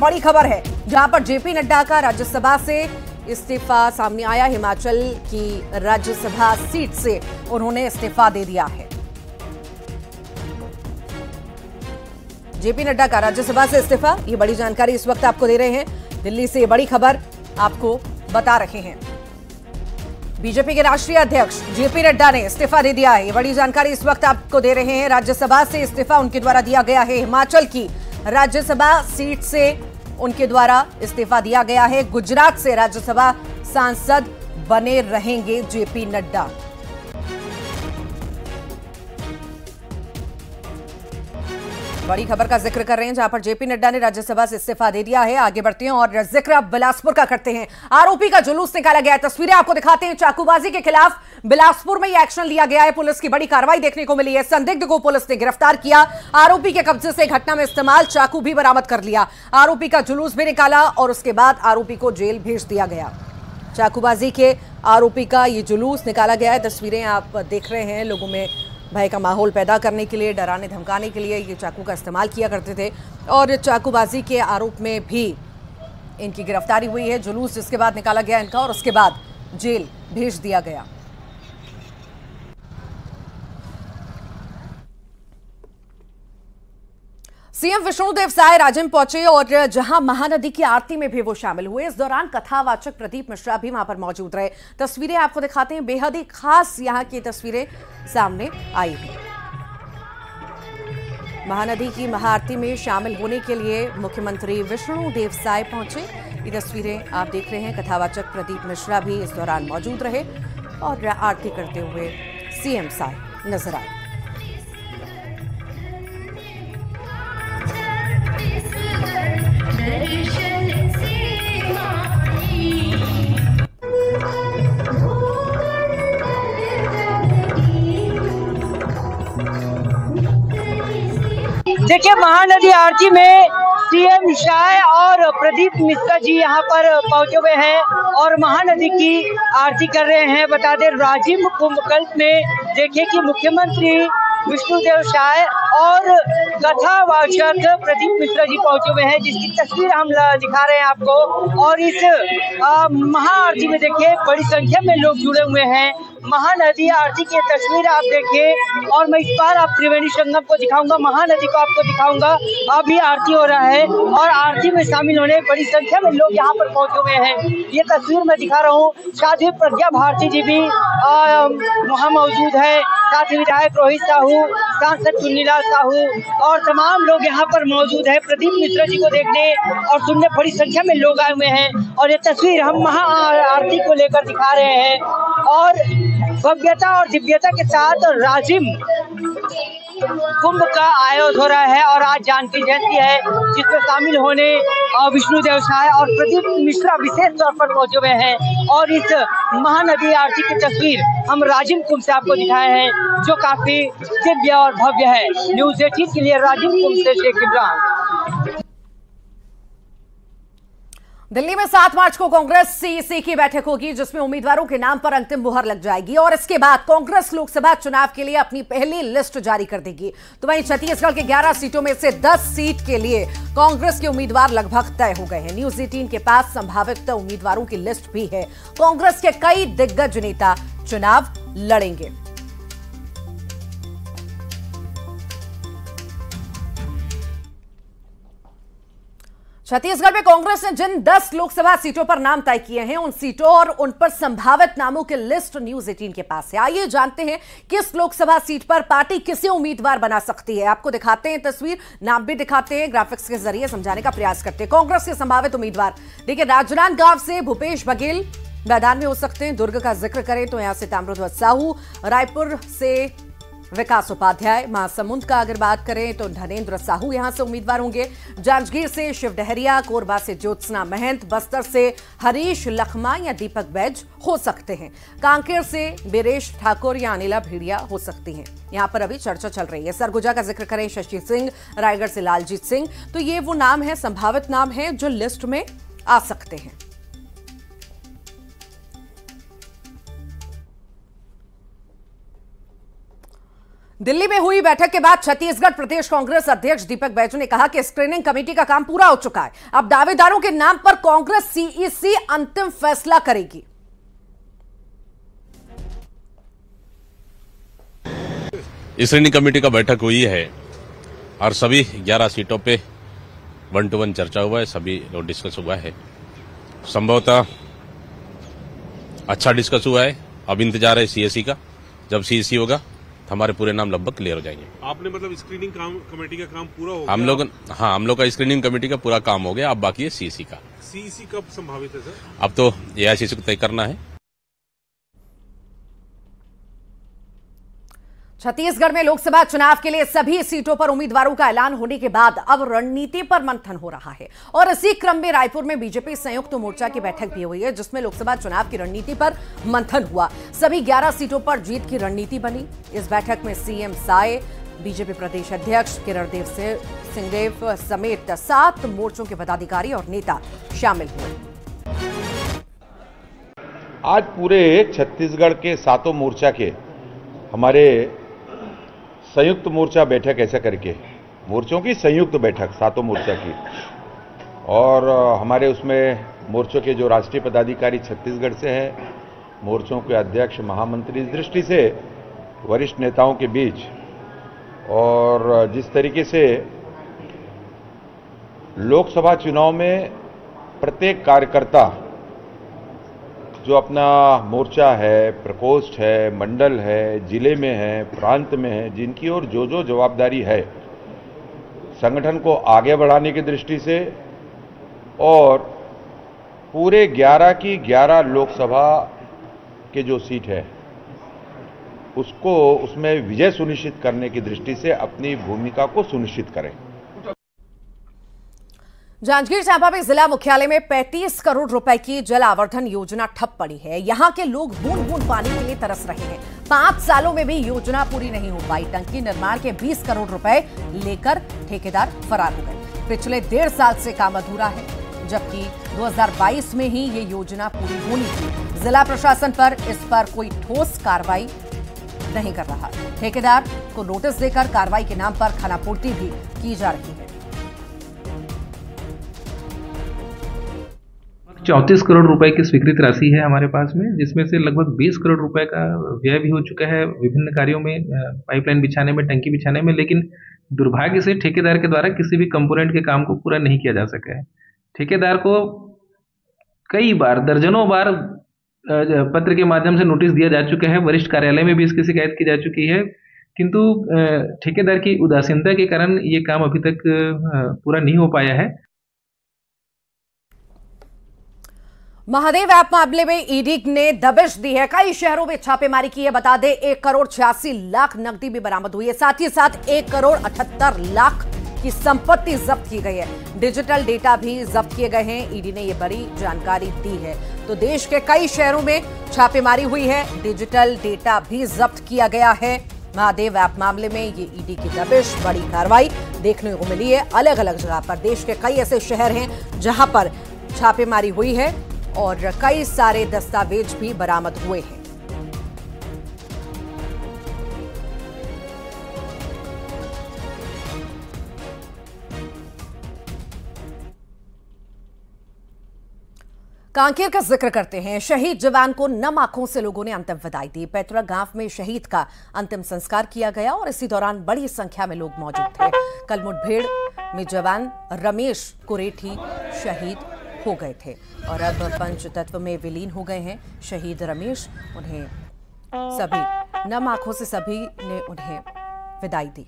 बड़ी खबर है जहां पर जेपी नड्डा का राज्यसभा से इस्तीफा सामने आया। हिमाचल की राज्यसभा सीट से उन्होंने इस्तीफा दे दिया है। जेपी नड्डा का राज्यसभा से इस्तीफा, ये बड़ी जानकारी इस वक्त आपको दे रहे हैं। दिल्ली से ये बड़ी खबर आपको बता रहे हैं। बीजेपी के राष्ट्रीय अध्यक्ष जेपी नड्डा ने इस्तीफा दे दिया है। ये बड़ी जानकारी इस वक्त आपको दे रहे हैं। राज्यसभा से इस्तीफा उनके द्वारा दिया गया है। हिमाचल की राज्यसभा सीट से उनके द्वारा इस्तीफा दिया गया है। गुजरात से राज्यसभा सांसद बने रहेंगे जेपी नड्डा। बड़ी खबर का जिक्र कर रहे हैं जहां पर जेपी नड्डा ने राज्यसभा से इस्तीफा दे दिया है। आगे बढ़ते हैं और जिक्र अब बिलासपुर का करते हैं। आरोपी का जुलूस निकाला गया है। तस्वीरें आपको दिखाते हैं। चाकूबाजी के खिलाफ बिलासपुर में यह एक्शन लिया गया है। पुलिस की बड़ी कार्रवाई देखने को मिली है। संदिग्ध को पुलिस ने गिरफ्तार किया। आरोपी के कब्जे से घटना में इस्तेमाल चाकू भी बरामद कर लिया। आरोपी का जुलूस भी निकाला और उसके बाद आरोपी को जेल भेज दिया गया। चाकूबाजी के आरोपी का ये जुलूस निकाला गया है। तस्वीरें आप देख रहे हैं। लोगों में भय का माहौल पैदा करने के लिए, डराने धमकाने के लिए ये चाकू का इस्तेमाल किया करते थे और चाकूबाजी के आरोप में भी इनकी गिरफ्तारी हुई है। जुलूस जिसके बाद निकाला गया इनका और उसके बाद जेल भेज दिया गया। सीएम विष्णुदेव साय राजिम पहुंचे और जहां महानदी की आरती में भी वो शामिल हुए। इस दौरान कथावाचक प्रदीप मिश्रा भी वहां पर मौजूद रहे। तस्वीरें आपको दिखाते हैं। बेहद ही खास यहां की तस्वीरें सामने आई हैं। महानदी की महाआरती में शामिल होने के लिए मुख्यमंत्री विष्णुदेव साय पहुंचे। ये तस्वीरें आप देख रहे हैं। कथावाचक प्रदीप मिश्रा भी इस दौरान मौजूद रहे और आरती करते हुए सीएम साय नजर आए। देखिए, महानदी आरती में सीएम साय और प्रदीप मिश्रा जी यहाँ पर पहुंचे हुए हैं और महानदी की आरती कर रहे हैं। बता दें, राजिम कुंभकल्प में देखिए कि मुख्यमंत्री विष्णुदेव साय और कथावाचक प्रदीप मिश्रा जी पहुंचे हुए हैं, जिसकी तस्वीर हम दिखा रहे हैं आपको। और इस महाआरती में देखिए बड़ी संख्या में लोग जुड़े हुए हैं। महानदी आरती की तस्वीर आप देखिए और मैं इस बार आप त्रिवेणी संगम को दिखाऊंगा, महानदी को आपको दिखाऊंगा। अभी आरती हो रहा है और आरती में शामिल होने बड़ी संख्या में लोग यहाँ पर पहुंचे हुए हैं। ये तस्वीर मैं दिखा रहा हूँ। साथ ही प्रज्ञा भारती जी भी वहाँ मौजूद है। साथ ही विधायक रोहित साहू, सांसद चुन्नीलाल साहू और तमाम लोग यहाँ पर मौजूद है। प्रदीप मिश्रा जी को देखने और सुनने बड़ी संख्या में लोग आए हुए हैं और ये तस्वीर हम महा आरती को लेकर दिखा रहे हैं। और भव्यता और दिव्यता के साथ राजिम कुंभ का आयोजन हो रहा है और आज जानकी जयंती है, जिसमें शामिल होने विष्णुदेव साय और प्रदीप मिश्रा विशेष तौर पर पहुंचे हुए हैं। और इस महानदी आरती की तस्वीर हम राजिम कुंभ से आपको दिखाए हैं, जो काफी दिव्य और भव्य है। न्यूज़ 18 के लिए राजिम कुंभ से शेख इमरान। दिल्ली में 7 मार्च को कांग्रेस सीईसी की बैठक होगी, जिसमें उम्मीदवारों के नाम पर अंतिम मुहर लग जाएगी और इसके बाद कांग्रेस लोकसभा चुनाव के लिए अपनी पहली लिस्ट जारी कर देगी। तो वहीं छत्तीसगढ़ के 11 सीटों में से 10 सीट के लिए कांग्रेस के उम्मीदवार लगभग तय हो गए हैं। न्यूज़ 18 के पास संभावित उम्मीदवारों की लिस्ट भी है। कांग्रेस के कई दिग्गज नेता चुनाव लड़ेंगे। छत्तीसगढ़ में कांग्रेस ने जिन 10 लोकसभा सीटों पर नाम तय किए हैं, उन सीटों और उन पर संभावित नामों की लिस्ट न्यूज़ 18 के पास है। आइए जानते हैं किस लोकसभा सीट पर पार्टी किसे उम्मीदवार बना सकती है। आपको दिखाते हैं तस्वीर, नाम भी दिखाते हैं, ग्राफिक्स के जरिए समझाने का प्रयास करते हैं। कांग्रेस के संभावित उम्मीदवार देखिए, राजनांदगांव से भूपेश बघेल मैदान में हो सकते हैं। दुर्ग का जिक्र करें तो यहां से ताम्रध्वज साहू, रायपुर से विकास उपाध्याय, महासमुंद का अगर बात करें तो धनेन्द्र साहू यहां से उम्मीदवार होंगे। जांजगीर से शिव डहरिया, कोरबा से ज्योत्सना महंत, बस्तर से हरीश लखमा या दीपक बैज हो सकते हैं। कांकेर से बीरेश ठाकुर या अनिला भेड़िया हो सकती हैं। यहां पर अभी चर्चा चल रही है। सरगुजा का जिक्र करें शशि सिंह, रायगढ़ से लालजीत सिंह। तो ये वो नाम है, संभावित नाम है जो लिस्ट में आ सकते हैं। दिल्ली में हुई बैठक के बाद छत्तीसगढ़ प्रदेश कांग्रेस अध्यक्ष दीपक बैजू ने कहा कि स्क्रीनिंग कमेटी का काम पूरा हो चुका है। अब दावेदारों के नाम पर कांग्रेस सीईसी अंतिम फैसला करेगी। स्क्रीनिंग कमेटी का बैठक हुई है और सभी 11 सीटों पे 1-to-1 चर्चा हुआ है, सभी डिस्कस हुआ है। संभवतः अच्छा डिस्कस हुआ है। अब इंतजार है सीएससी का। जब सीएससी होगा तो हमारे पूरे नाम लगभग क्लियर हो जाएंगे। आपने मतलब स्क्रीनिंग कमेटी का काम पूरा हो गया? हम लोग का स्क्रीनिंग कमेटी का पूरा काम हो गया। अब बाकी है सीएससी का। सीईसी कब संभावित है सर? अब तो एआईसीसी को तय करना है। छत्तीसगढ़ में लोकसभा चुनाव के लिए सभी सीटों पर उम्मीदवारों का ऐलान होने के बाद अब रणनीति पर मंथन हो रहा है और इसी क्रम में रायपुर में बीजेपी संयुक्त मोर्चा की बैठक भी हुई है, जिसमें लोकसभा चुनाव की रणनीति पर मंथन हुआ। सभी 11 सीटों पर जीत की रणनीति बनी। इस बैठक में सीएम साय, बीजेपी प्रदेश अध्यक्ष किरणदेव सिंहदेव समेत 7 मोर्चों के पदाधिकारी और नेता शामिल हुए। आज पूरे छत्तीसगढ़ के 7 मोर्चा के हमारे संयुक्त मोर्चा बैठक ऐसा करके, मोर्चों की संयुक्त बैठक 7 मोर्चा की, और हमारे उसमें मोर्चों के जो राष्ट्रीय पदाधिकारी छत्तीसगढ़ से हैं, मोर्चों के अध्यक्ष, महामंत्री, इस दृष्टि से वरिष्ठ नेताओं के बीच, और जिस तरीके से लोकसभा चुनाव में प्रत्येक कार्यकर्ता जो अपना मोर्चा है, प्रकोष्ठ है, मंडल है, जिले में है, प्रांत में है, जिनकी ओर जो जो जवाबदारी है संगठन को आगे बढ़ाने की दृष्टि से, और पूरे 11 की 11 लोकसभा के जो सीट है उसको उसमें विजय सुनिश्चित करने की दृष्टि से अपनी भूमिका को सुनिश्चित करें। जांजगीर चांपा में जिला मुख्यालय में 35 करोड़ रुपए की जल आवर्धन योजना ठप पड़ी है। यहां के लोग बूंद बूंद पानी के लिए तरस रहे हैं। 5 सालों में भी योजना पूरी नहीं हो पाई। टंकी निर्माण के 20 करोड़ रुपए लेकर ठेकेदार फरार हो गए। पिछले 1.5 साल से काम अधूरा है, जबकि 2022 में ही ये योजना पूरी होनी थी। जिला प्रशासन पर इस पर कोई ठोस कार्रवाई नहीं कर रहा। ठेकेदार को नोटिस देकर कार्रवाई के नाम पर खानापूर्ति भी की जा रही है। 34 करोड़ रुपए की स्वीकृत राशि है हमारे पास में, जिसमें से लगभग 20 करोड़ रुपए का व्यय भी हो चुका है विभिन्न कार्यों में, पाइपलाइन बिछाने में, टंकी बिछाने में, लेकिन दुर्भाग्य से ठेकेदार के द्वारा किसी भी कंपोनेंट के काम को पूरा नहीं किया जा सका है। ठेकेदार को कई बार, दर्जनों बार पत्र के माध्यम से नोटिस दिया जा चुका है। वरिष्ठ कार्यालय में भी इसकी शिकायत की जा चुकी है, किंतु ठेकेदार की उदासीनता के कारण ये काम अभी तक पूरा नहीं हो पाया है। महादेव ऐप मामले में ईडी ने दबिश दी है। कई शहरों में छापेमारी की है। बता दें 1 करोड़ 86 लाख नकदी भी बरामद हुई है। साथ ही साथ 1 करोड़ 78 लाख की संपत्ति जब्त की गई है। डिजिटल डेटा भी जब्त किए गए हैं। ईडी ने यह बड़ी जानकारी दी है। तो देश के कई शहरों में छापेमारी हुई है, डिजिटल डेटा भी जब्त किया गया है। महादेव ऐप मामले में ये ईडी की दबिश, बड़ी कार्रवाई देखने को मिली है। अलग अलग जगह पर देश के कई ऐसे शहर हैं जहां पर छापेमारी हुई है और कई सारे दस्तावेज भी बरामद हुए हैं। कांकेर का जिक्र करते हैं। शहीद जवान को नम आंखों से लोगों ने अंतिम विदाई दी। पैतृक गांव में शहीद का अंतिम संस्कार किया गया और इसी दौरान बड़ी संख्या में लोग मौजूद थे। कल मुठभेड़ में जवान रमेश कुरेठी शहीद हो गए थे और अब पंच तत्व में विलीन हो गए हैं। शहीद रमेश, उन्हें सभी नम आंखों से सभी ने उन्हें विदाई दी।